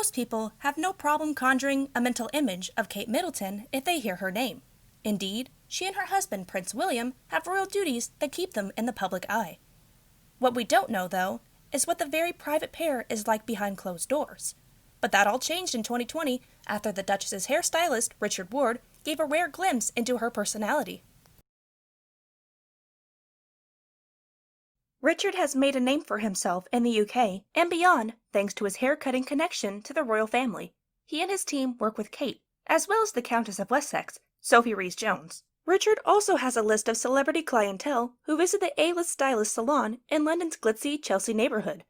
Most people have no problem conjuring a mental image of Kate Middleton if they hear her name. Indeed, she and her husband, Prince William, have royal duties that keep them in the public eye. What we don't know, though, is what the very private pair is like behind closed doors. But that all changed in 2020 after the Duchess's hairstylist, Richard Ward, gave a rare glimpse into her personality. Richard has made a name for himself in the UK and beyond thanks to his haircutting connection to the royal family. He and his team work with Kate, as well as the Countess of Wessex, Sophie Rhys-Jones. Richard also has a list of celebrity clientele who visit the A-list stylist salon in London's glitzy Chelsea neighborhood.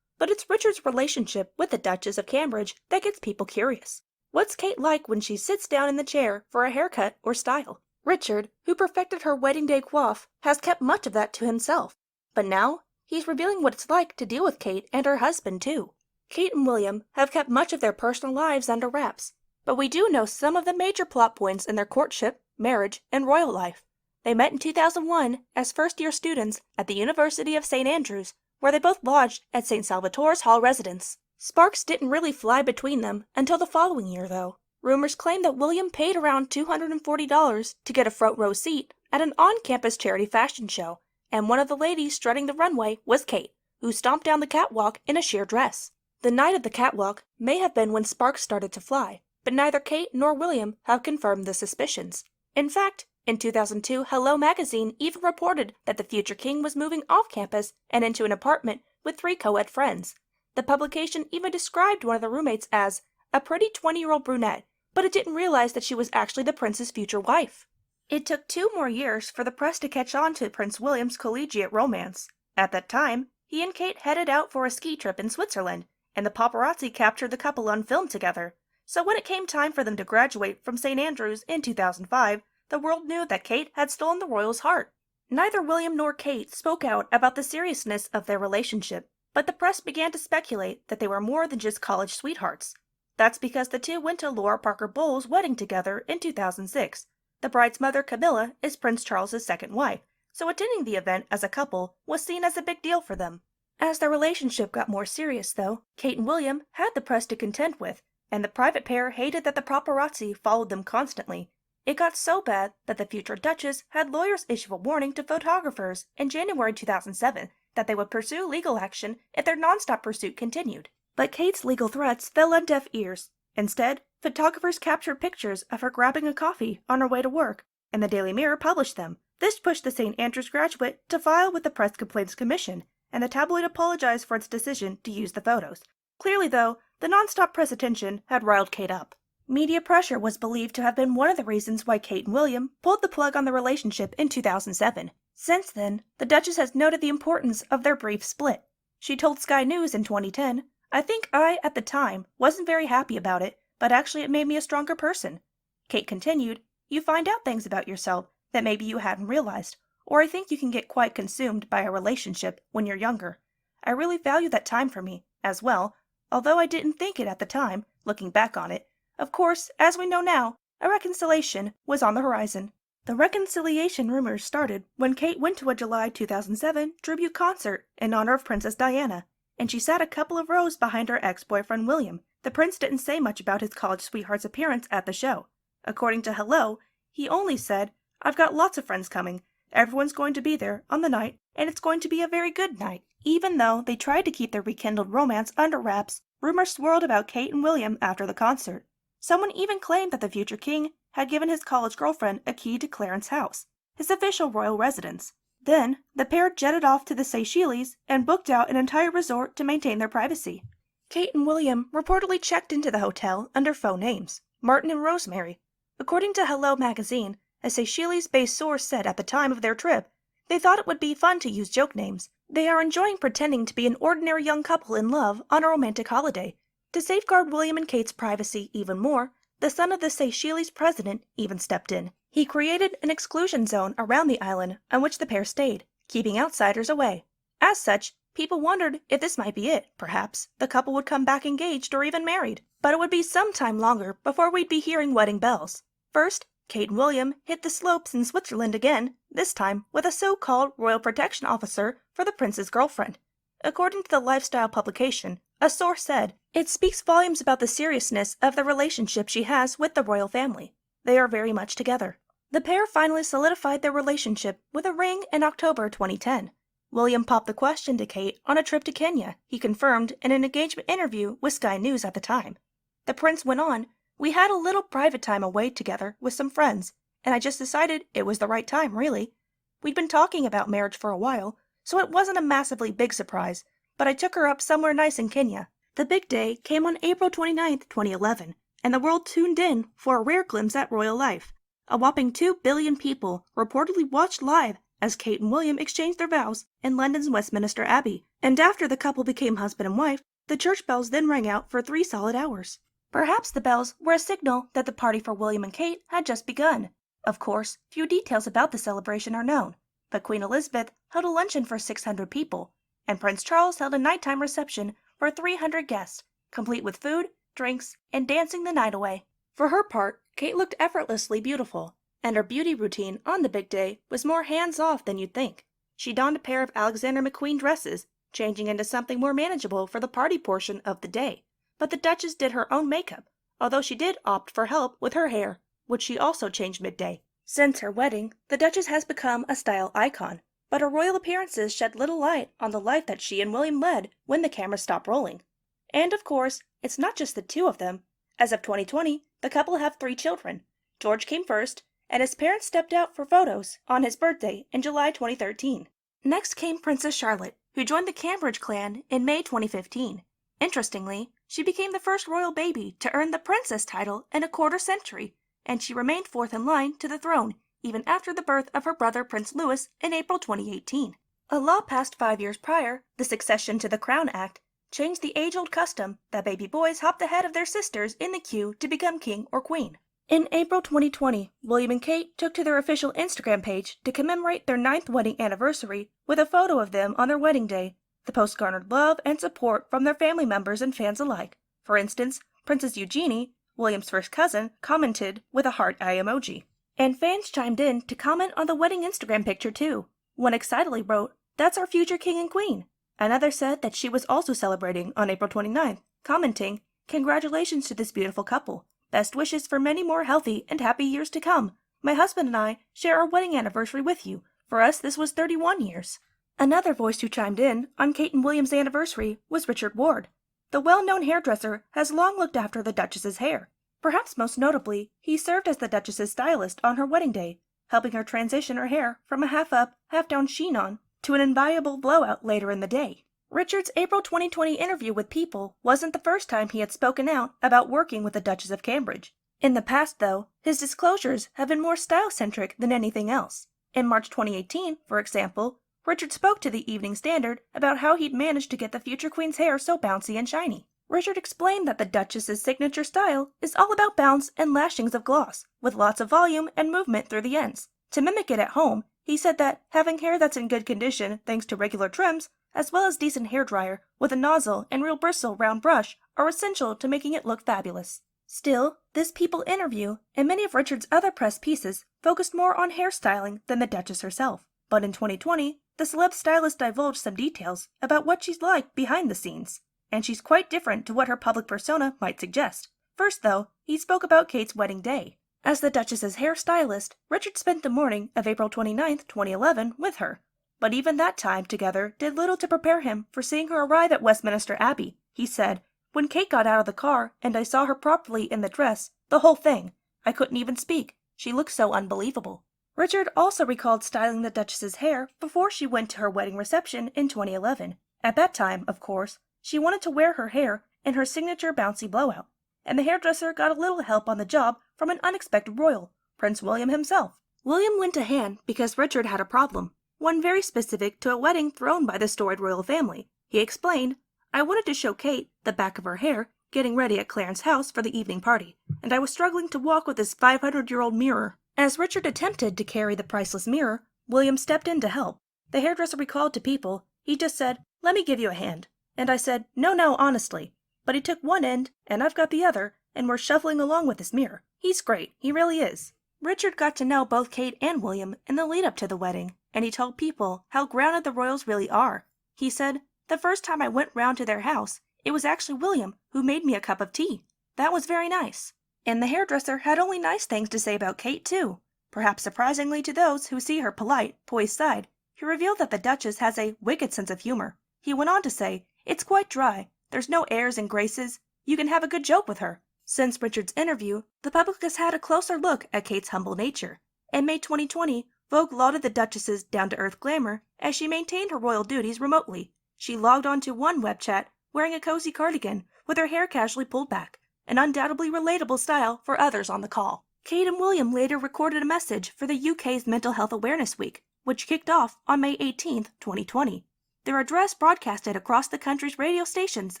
But it's Richard's relationship with the Duchess of Cambridge that gets people curious. What's Kate like when she sits down in the chair for a haircut or style? Richard, who perfected her wedding day coif, has kept much of that to himself. But now, he's revealing what it's like to deal with Kate and her husband, too. Kate and William have kept much of their personal lives under wraps, but we do know some of the major plot points in their courtship, marriage, and royal life. They met in 2001 as first-year students at the University of St. Andrews, where they both lodged at St. Salvator's Hall residence. Sparks didn't really fly between them until the following year, though. Rumors claim that William paid around $240 to get a front row seat at an on-campus charity fashion show, and one of the ladies strutting the runway was Kate, who stomped down the catwalk in a sheer dress. The night of the catwalk may have been when sparks started to fly, but neither Kate nor William have confirmed the suspicions. In fact, in 2002, Hello magazine even reported that the future king was moving off campus and into an apartment with 3 co-ed friends. The publication even described one of the roommates as a pretty 20-year-old brunette, but it didn't realize that she was actually the prince's future wife. It took 2 more years for the press to catch on to Prince William's collegiate romance. At that time, he and Kate headed out for a ski trip in Switzerland, and the paparazzi captured the couple on film together. So when it came time for them to graduate from St. Andrews in 2005, the world knew that Kate had stolen the royal's heart. Neither William nor Kate spoke out about the seriousness of their relationship, but the press began to speculate that they were more than just college sweethearts. That's because the two went to Laura Parker Bowles' wedding together in 2006. The bride's mother, Camilla, is Prince Charles's second wife, so attending the event as a couple was seen as a big deal for them. As their relationship got more serious, though, Kate and William had the press to contend with, and the private pair hated that the paparazzi followed them constantly. It got so bad that the future Duchess had lawyers issue a warning to photographers in January 2007 that they would pursue legal action if their nonstop pursuit continued. But Kate's legal threats fell on deaf ears. Instead, photographers captured pictures of her grabbing a coffee on her way to work, and the Daily Mirror published them. This pushed the St. Andrews graduate to file with the Press Complaints Commission, and the tabloid apologized for its decision to use the photos. Clearly, though, the nonstop press attention had riled Kate up. Media pressure was believed to have been one of the reasons why Kate and William pulled the plug on the relationship in 2007. Since then, the Duchess has noted the importance of their brief split. She told Sky News in 2010, "I think I, at the time, wasn't very happy about it, but actually it made me a stronger person." Kate continued, "You find out things about yourself that maybe you hadn't realized, or I think you can get quite consumed by a relationship when you're younger. I really value that time for me, as well, although I didn't think it at the time, looking back on it. Of course, as we know now, a reconciliation was on the horizon." The reconciliation rumors started when Kate went to a July 2007 tribute concert in honor of Princess Diana, and she sat a couple of rows behind her ex-boyfriend William. The prince didn't say much about his college sweetheart's appearance at the show. According to Hello, he only said, "I've got lots of friends coming. Everyone's going to be there on the night, and it's going to be a very good night." Even though they tried to keep their rekindled romance under wraps, rumors swirled about Kate and William after the concert. Someone even claimed that the future king had given his college girlfriend a key to Clarence House, his official royal residence. Then, the pair jetted off to the Seychelles and booked out an entire resort to maintain their privacy. Kate and William reportedly checked into the hotel under faux names, Martin and Rosemary. According to Hello magazine, a Seychelles-based source said at the time of their trip, they thought it would be fun to use joke names. They are enjoying pretending to be an ordinary young couple in love on a romantic holiday. To safeguard William and Kate's privacy even more, the son of the Seychelles president even stepped in. He created an exclusion zone around the island on which the pair stayed, keeping outsiders away. As such, people wondered if this might be it. Perhaps the couple would come back engaged or even married. But it would be some time longer before we'd be hearing wedding bells. First, Kate and William hit the slopes in Switzerland again, this time with a so-called royal protection officer for the prince's girlfriend. According to the lifestyle publication, A source said, "It speaks volumes about the seriousness of the relationship she has with the royal family. They are very much together." The pair finally solidified their relationship with a ring in October 2010. William popped the question to Kate on a trip to Kenya, he confirmed in an engagement interview with Sky News at the time. The prince went on, "We had a little private time away together with some friends, and I just decided it was the right time, really. We'd been talking about marriage for a while, so it wasn't a massively big surprise, but I took her up somewhere nice in Kenya." The big day came on April 29, 2011, and the world tuned in for a rare glimpse at royal life. A whopping 2 billion people reportedly watched live as Kate and William exchanged their vows in London's Westminster Abbey, and after the couple became husband and wife, the church bells then rang out for 3 solid hours. Perhaps the bells were a signal that the party for William and Kate had just begun. Of course, few details about the celebration are known, but Queen Elizabeth held a luncheon for 600 people, and Prince Charles held a nighttime reception for 300 guests, complete with food, drinks, and dancing the night away. For her part, Kate looked effortlessly beautiful, and her beauty routine on the big day was more hands-off than you'd think. She donned a pair of Alexander McQueen dresses, changing into something more manageable for the party portion of the day. But the Duchess did her own makeup, although she did opt for help with her hair, which she also changed midday. Since her wedding, the Duchess has become a style icon, but her royal appearances shed little light on the life that she and William led when the cameras stopped rolling. And of course, it's not just the two of them. As of 2020, the couple have 3 children. George came first, and his parents stepped out for photos on his birthday in July 2013. Next came Princess Charlotte, who joined the Cambridge clan in May 2015. Interestingly, she became the first royal baby to earn the princess title in a quarter-century, and she remained fourth in line to the throne even after the birth of her brother Prince Louis in April 2018. A law passed 5 years prior, the Succession to the Crown Act, changed the age-old custom that baby boys hopped ahead of their sisters in the queue to become king or queen. In April 2020, William and Kate took to their official Instagram page to commemorate their 9th wedding anniversary with a photo of them on their wedding day. The post garnered love and support from their family members and fans alike. For instance, Princess Eugenie, William's first cousin, commented with a heart eye emoji. And fans chimed in to comment on the wedding Instagram picture too. One excitedly wrote, "That's our future king and queen." Another said that she was also celebrating on April 29th, commenting, "Congratulations to this beautiful couple. Best wishes for many more healthy and happy years to come. My husband and I share our wedding anniversary with you. For us, this was 31 years. Another voice who chimed in on Kate and William's anniversary was Richard Ward. The well-known hairdresser has long looked after the Duchess's hair. Perhaps most notably, he served as the Duchess's stylist on her wedding day, helping her transition her hair from a half-up, half-down sheen-on to an inviolable blowout later in the day. Richard's April 2020 interview with People wasn't the first time he had spoken out about working with the Duchess of Cambridge. In the past, though, his disclosures have been more style-centric than anything else. In March 2018, for example, Richard spoke to the Evening Standard about how he'd managed to get the future queen's hair so bouncy and shiny. Richard explained that the Duchess's signature style is all about bounce and lashings of gloss, with lots of volume and movement through the ends. To mimic it at home, he said that having hair that's in good condition thanks to regular trims, as well as decent hairdryer with a nozzle and real bristle round brush, are essential to making it look fabulous. Still, this People interview and many of Richard's other press pieces focused more on hairstyling than the Duchess herself. But in 2020, the celeb stylist divulged some details about what she's like behind the scenes, and she's quite different to what her public persona might suggest. First, though, he spoke about Kate's wedding day. As the Duchess's hairstylist, Richard spent the morning of April 29, 2011 with her. But even that time together did little to prepare him for seeing her arrive at Westminster Abbey. He said, "When Kate got out of the car and I saw her properly in the dress, the whole thing, I couldn't even speak. She looked so unbelievable." Richard also recalled styling the Duchess's hair before she went to her wedding reception in 2011. At that time, of course, she wanted to wear her hair in her signature bouncy blowout, and the hairdresser got a little help on the job from an unexpected royal, Prince William himself. William lent a hand because Richard had a problem, one very specific to a wedding thrown by the storied royal family. He explained, "I wanted to show Kate the back of her hair getting ready at Clarence's house for the evening party, and I was struggling to walk with this 500-year-old mirror." As Richard attempted to carry the priceless mirror, William stepped in to help. The hairdresser recalled to People, he just said, "Let me give you a hand." And I said, No, honestly." But he took one end, and I've got the other, and we're shuffling along with this mirror. He's great, he really is. Richard got to know both Kate and William in the lead-up to the wedding, and he told People how grounded the royals really are. He said, "The first time I went round to their house, It was actually William who made me a cup of tea. That was very nice." And the hairdresser had only nice things to say about Kate, too. Perhaps surprisingly to those who see her polite, poised side, he revealed that the Duchess has a wicked sense of humor. He went on to say, "It's quite dry. There's no airs and graces. You can have a good joke with her." Since Richard's interview, the public has had a closer look at Kate's humble nature. In May 2020, Vogue lauded the Duchess's down-to-earth glamour as she maintained her royal duties remotely. She logged onto one web chat wearing a cozy cardigan with her hair casually pulled back, an undoubtedly relatable style for others on the call. Kate and William later recorded a message for the UK's Mental Health Awareness Week, which kicked off on May 18, 2020. Their address broadcasted across the country's radio stations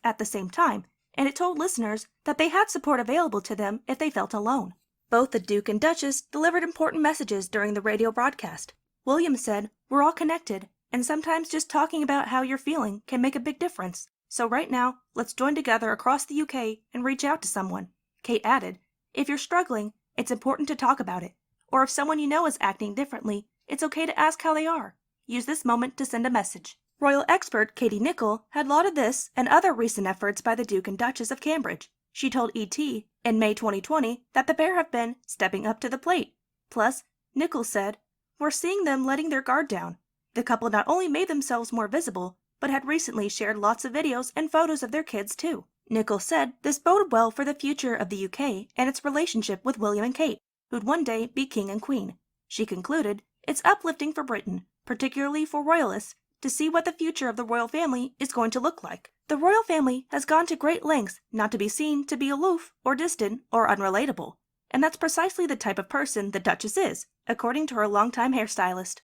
at the same time, and it told listeners that they had support available to them if they felt alone. Both the Duke and Duchess delivered important messages during the radio broadcast. William said, "We're all connected, and sometimes just talking about how you're feeling can make a big difference. So right now, let's join together across the UK and reach out to someone." Kate added, "If you're struggling, it's important to talk about it. Or if someone you know is acting differently, it's okay to ask how they are. Use this moment to send a message." Royal expert Katie Nicholl had lauded this and other recent efforts by the Duke and Duchess of Cambridge. She told ET in May 2020 that the pair have been stepping up to the plate. Plus, Nicholl said, "We're seeing them letting their guard down." The couple not only made themselves more visible, but had recently shared lots of videos and photos of their kids too. Nicholl said this boded well for the future of the UK and its relationship with William and Kate, who'd one day be king and queen. She concluded, "It's uplifting for Britain, particularly for royalists, to see what the future of the royal family is going to look like. The royal family has gone to great lengths not to be seen to be aloof or distant or unrelatable. And that's precisely the type of person the Duchess is, according to her longtime hairstylist."